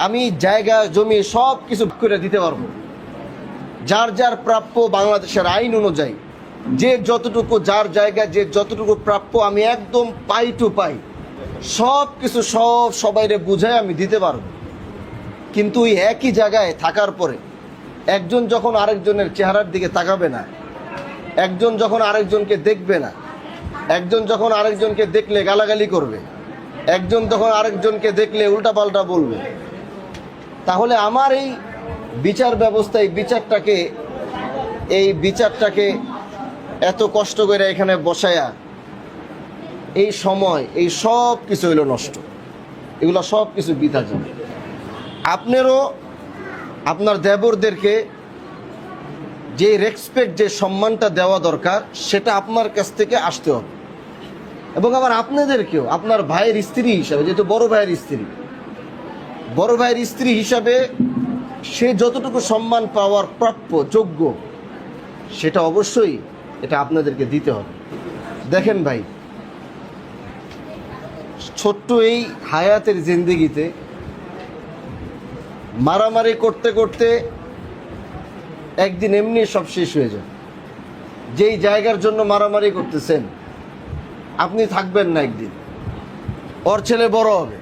আমি জায়গা জমি সব কিছু করে দিতে পারবো, যার যার প্রাপ্য বাংলাদেশের আইন অনুযায়ী যে যতটুকু যার জায়গা যে যতটুকু প্রাপ্য আমি একদম পাই টু পাই সব কিছু সবাইরে বুঝায় আমি দিতে পারবো। কিন্তু ওই একই জায়গায় থাকার পরে একজন যখন আরেকজনের চেহারার দিকে তাকাবে না, একজন যখন আরেকজনকে দেখবে না, একজন যখন আরেকজনকে দেখলে গালাগালি করবে, একজন তখন আরেকজনকে দেখলে উল্টাপাল্টা বলবে, তাহলে আমার এই বিচার ব্যবস্থা এই বিচারটাকে এত কষ্ট করে এখানে বসায়া এই সময় এই সব কিছু হইল নষ্ট, এগুলো সব কিছু বৃথা যাবে। আপনারও আপনার দেবরদেরকে যে রেসপেক্ট যে সম্মানটা দেওয়া দরকার সেটা আপনার কাছ থেকে আসতে হবে, এবং আবার আপনাদেরকেও আপনার ভাইয়ের স্ত্রী হিসাবে, যেহেতু বড় ভাইয়ের স্ত্রী হিসাবে সে যতটুকু সম্মান পাওয়ার প্রাপ্য যোগ্য সেটা অবশ্যই এটা আপনাদেরকে দিতে হবে। দেখেন ভাই, ছোট্ট এই হায়াতের জিন্দেগিতে মারামারি করতে করতে একদিন এমনি সব শেষ হয়ে যায়। যেই জায়গার জন্য মারামারি করতেছেন আপনি থাকবেন না, একদিন ওর ছেলে বড় হবে,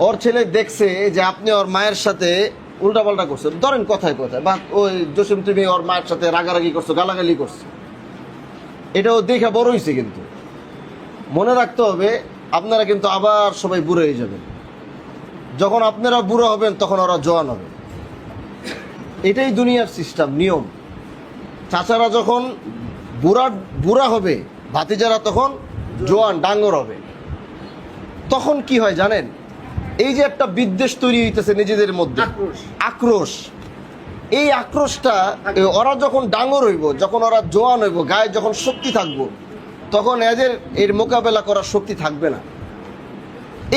ওর ছেলে দেখছে যে আপনি ওর মায়ের সাথে উল্টাপাল্টা করছেন, ধরেন কথায় কথায়, বা ওই জসিম তুমি ওর মায়ের সাথে রাগারাগি করছো, গালাগালি করছো, এটাও দেখে বড় হয়েছে। কিন্তু মনে রাখতে হবে আপনারা কিন্তু আবার সবাই বুড়ো হয়ে যাবেন। যখন আপনারা বুড়ো হবেন তখন ওরা জোয়ান হবে। এটাই দুনিয়ার সিস্টেম, নিয়ম। চাচারা যখন বুড়া হবে, ভাতিজারা তখন জোয়ান ডাঙ্গর হবে। তখন কি হয় জানেন, এই যে একটা বিদ্বেষ তৈরি হইতেছে নিজেদের মধ্যে, আক্রোশ, এই আক্রোশটা ওরা যখন ডাঙ্গর হইব, যখন ওরা জোয়ান হইব, গায়ে যখন শক্তি থাকবো, তখন এর মোকাবেলা করার শক্তি থাকবে না।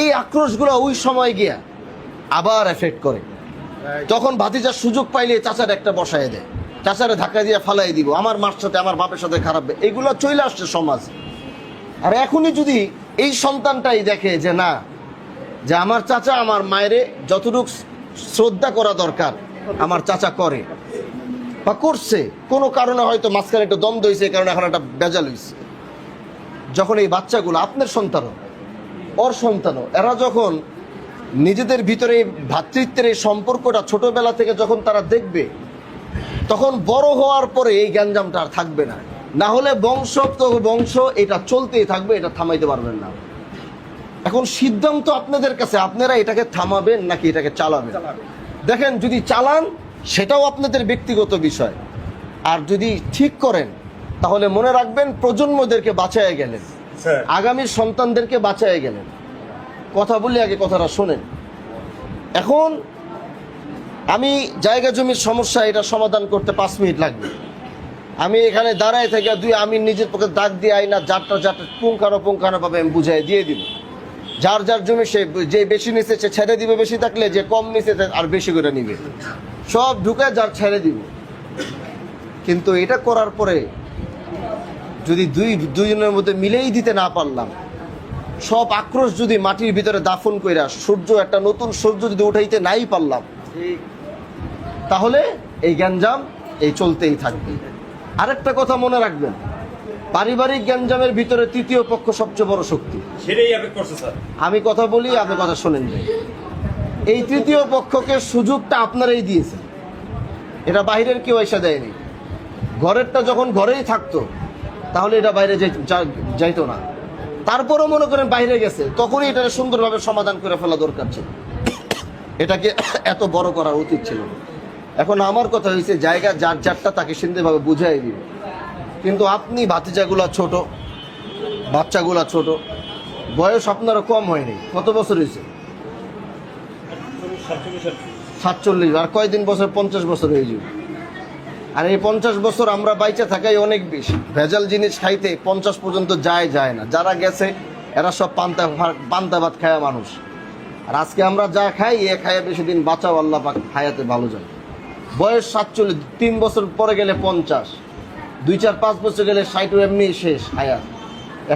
এই আক্রোশগুলো ওই সময় গিয়া আবার এফেক্ট করে। তখন ভাতিজার সুযোগ পাইলে চাচার একটা বসায় দেয়, চাচারে ধাক্কা দিয়ে ফালাই দিব, আমার মার সাথে আমার বাপের সাথে খারাপ, এগুলো চলে আসছে সমাজ। আর এখনই যদি এই সন্তানটাই দেখে যে না, যে আমার চাচা আমার মায়েরে যতটুকু শ্রদ্ধা করা দরকার আমার চাচা করে বা করছে, কোনো কারণে হয়তো মাঝখানে একটু দ্বন্দ্ব হয়েছে, এই কারণে এখন একটা বেজাল হয়েছে, যখন এই বাচ্চাগুলো আপনার সন্তানও ওর সন্তানও এরা যখন নিজেদের ভিতরে ভ্রাতৃত্বের এই সম্পর্কটা ছোটবেলা থেকে যখন তারা দেখবে, তখন বড় হওয়ার পরে এই গ্যাঞ্জামটা আর থাকবে না। না হলে বংশ এটা চলতেই থাকবে, এটা থামাইতে পারবেন না। এখন সিদ্ধান্ত আপনাদের কাছে, আপনারা এটাকে থামাবেন নাকি এটাকে চালাবেন। দেখেন, যদি চালান সেটাও আপনাদের ব্যক্তিগত বিষয়, আর যদি ঠিক করেন তাহলে মনে রাখবেন প্রজন্মদেরকে বাঁচায় গেলেন, আগামীর সন্তানদেরকে বাঁচায় গেলেন। কথা বলি, আগে কথাটা শোনেন। এখন আমি জায়গা জমির সমস্যা এটা সমাধান করতে 5 মিনিট লাগবে। আমি এখানে দাঁড়ায় থেকে আমি নিজের পক্ষে দাগ দিয়ে আইনা যারটা পুঙ্খানুপুঙ্খানুভাবে আমি বুঝাই দিয়ে দিব। যার যার জমি সে যে বেশি নিচে সে ছেড়ে দিবে, বেশি থাকলে যে কম নিচে আর বেশি করে নিবে, সব ঢুকে যার ছেড়ে দিব। কিন্তু এটা করার পরে যদি দুইজনের মধ্যে মিলেই দিতে না পারলাম, সব আক্রোশ যদি মাটির ভিতরে দাফন কইরা একটা নতুন সূর্য যদি উঠাইতে নাই পারলাম, তাহলে এই গ্যাঞ্জাম এই চলতেই থাকবে। আরেকটা কথা মনে রাখবেন, পারিবারিক গ্যাঞ্জামের ভিতরে তৃতীয় পক্ষ সবচেয়ে বড় শক্তি। আমি কথা বলি, আপনি কথা শোনেন। এই তৃতীয় পক্ষকে সুযোগটা আপনারাই দিয়েছেন, এটা বাইরের কেউ এসে দেয়নি। ঘরেরটা যখন ঘরেই থাকতো তাহলে এটা বাইরে যাইতো না। তারপরও মনে করেন বাইরে গেছে, তখনই এটা সুন্দরভাবে সমাধান করে ফেলা দরকার ছিল, এটাকে এত বড় করা উচিত ছিল। এখন আমার কথা হয়েছে জায়গা যার যারটা তাকে সুন্দরভাবে বুঝাই দিবে। কিন্তু আপনি ভাতিজাগুলা ছোট, বাচ্চাগুলা ছোট, বয়স আপনারও কম হয়নি। কত বছর হয়েছে? 47। আর কয়দিন বছর? 50 বছর হয়ে যাবে। আর এই 50 বছর আমরা বাইচে থাকাই অনেক বেশি। ভেজাল জিনিস খাইতে 50 পর্যন্ত যায় না। যারা গেছে এরা সব পান্তা ভাত খায়া মানুষ। আর আজকে আমরা যা খাই এ খাইয়া বেশি দিন বাঁচাও, আল্লাহ পাক হায়াতে ভালো যায়। বয়স 47, 3 বছর পরে গেলে 50, 2-4-5 বছর গেলে 60, এমনি শেষ হায়াত।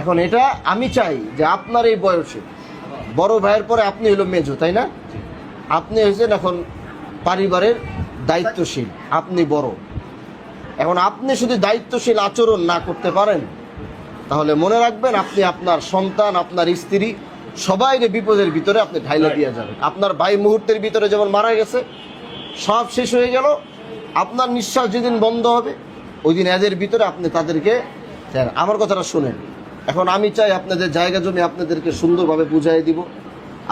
এখন এটা আমি চাই যে আপনার এই বয়সে বড় ভাইয়ের পরে আপনি হলো মেজো, তাই না? আপনি হয়েছেন এখন পরিবারের দায়িত্বশীল, আপনি বড়। এখন আপনি শুধু দায়িত্বশীল আচরণ না করতে পারেন, তাহলে মনে রাখবেন আপনি আপনার সন্তান, আপনার স্ত্রী সবাইকে বিপদের ভিতরে আপনি ঢাইলা দিয়ে যাবেন। আপনার ভাই মুহূর্তের ভিতরে যেমন মারা গেছে, সব শেষ হয়ে গেল, আপনার নিঃশ্বাস যেদিন বন্ধ হবে ওই দিন এদের ভিতরে আপনি তাদেরকে দেন। আমার কথাটা শুনেন। এখন আমি চাই আপনাদের জায়গা জমি আপনাদেরকে সুন্দরভাবে বুঝাই দিব।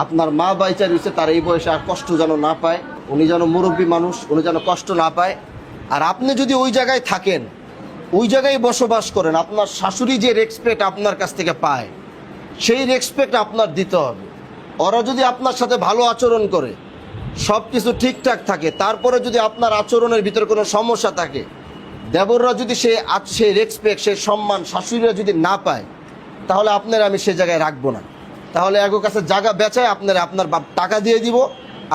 আপনার মা বাইচা রয়েছে, তার এই বয়সে আর কষ্ট যেন না পায়, উনি যেন মুরব্বী মানুষ, উনি যেন কষ্ট না পায়। আর আপনি যদি ওই জায়গায় থাকেন, ওই জায়গায় বসবাস করেন, আপনার শাশুড়ি যে রেসপেক্ট আপনার কাছ থেকে পায় সেই রেসপেক্ট আপনার দিতে হবে। ওরা যদি আপনার সাথে ভালো আচরণ করে, সব কিছু ঠিকঠাক থাকে, তারপরে যদি আপনার আচরণের ভিতরে কোনো সমস্যা থাকে, দেবররা যদি সেই রেসপেক্ট, সেই সম্মান শাশুড়িরা যদি না পায়, তাহলে আপনারা আমি সে জায়গায় রাখবো না। তাহলে এগো কাছে জায়গা বেচায় আপনারা আপনার টাকা দিয়ে দিব,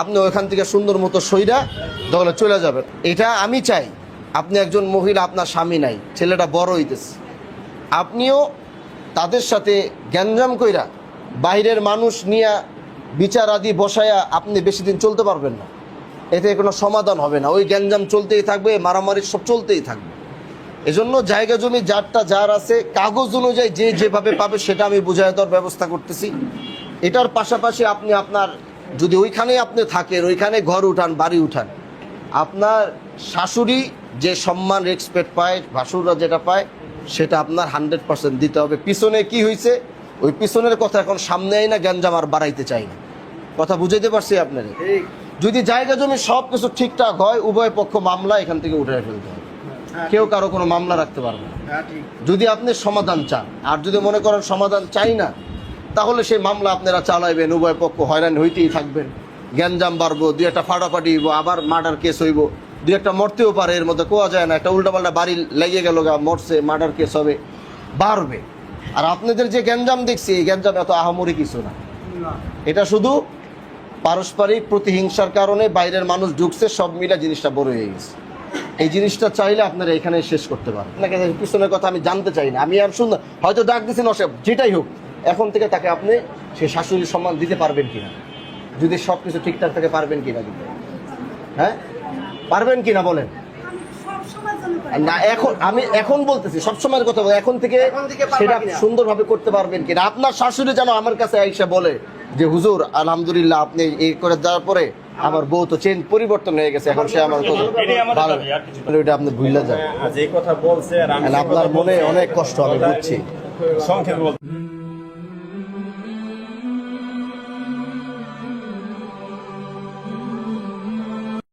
আপনি ওইখান থেকে সুন্দর মতো সইরা তাহলে চলে যাবেন। এটা আমি চাই। আপনি একজন মহিলা, আপনার স্বামী নাই, ছেলেটা বড় হইতেছে, আপনিও তাদের সাথে গ্যাঞ্জাম কইরা বাইরের মানুষ নিয়ে বিচার আদি বসায়া আপনি বেশি দিন চলতে পারবেন না। এতে কোনো সমাধান হবে না, ওই গ্যাঞ্জাম চলতেই থাকবে, মারামারি সব চলতেই থাকবে। এজন্য জায়গা জমি যারটা যার আছে, কাগজ অনুযায়ী যে যেভাবে পাবে সেটা আমি বুঝাই দেওয়ার ব্যবস্থা করতেছি। এটার পাশাপাশি আপনি আপনার যদি ওইখানে আপনি থাকেন, ওইখানে ঘর উঠান, বাড়ি উঠান, আপনার শাশুড়ি যে সম্মান রেসপেক্ট পায়, ভাসুররা যেটা পায়, সেটা আপনার 100% দিতে হবে। পিছনে কি হয়েছে ওই পিছনের কথা এখন সামনে আই না গ্যাঞ্জাম আর বাড়াইতে চাই না। কথা বুঝাইতে পারছি আপনারা? যদি জায়গা জমি সব কিছু ঠিকঠাক হয়, উভয় পক্ষ মামলা এখান থেকে উঠে ফেলতে হবে, কেউ কারো কোনো মামলা রাখতে পারবে না। যদি আপনি সমাধান চান, আর যদি মনে করেন সমাধান চাই না, তাহলে সেই মামলা আপনারা চালাইবেন, উভয় পক্ষ হয়রান হইতেই থাকবেন, গ্যাঞ্জাম বাড়বো, দুই একটা ফাটাফাটি হইব, আবার মার্ডার কেস হইব, দুই একটা মরতেও পারে, এর মধ্যে কোয়া যায় না। একটা উল্টাপাল্টা বাড়ি লেগে গেল, মরছে, মার্ডার কেস হবে, বাড়বে। আর আপনাদের যে গ্যাঞ্জাম দেখছি, এই গ্যাঞ্জাম এত আহামরি কিছু না, এটা শুধু পারস্পরিক প্রতিহিংসার কারণে বাইরের মানুষ ঢুকছে, সব মিলে জিনিসটা বড় হয়ে গেছে। এই জিনিসটা চাইলে আপনারা এখানে শেষ করতে পারেন। আপনাকে পিছনের কথা আমি জানতে চাই না, আমি আর শুনলাম হয়তো ডাক দিচ্ছেন অসব, যেটাই হোক, এখন থেকে তাকে আপনি সে শাশুড়ির সম্মান দিতে পারবেন কিনা, যদি সব কিছু ঠিকঠাক থাকে পারবেন কিনা দিতে, হ্যাঁ পারবেন কিনা বলেন না? আমি এখন বলতেছি, সবসময়ের কথা বলবো, এখন থেকে সেটা সুন্দরভাবে করতে পারবেন কিনা। আপনার শাশুড়ি যেন আমার কাছে আইসা বলে যে হুজুর আলহামদুলিল্লাহ আপনি এই করে দেওয়ার পরে আমার বউ তো পরিবর্তন হয়ে গেছে, এখন সে আমার ওইটা আপনি ভুলে যান। আপনার মনে অনেক কষ্ট, আমি বুঝছি।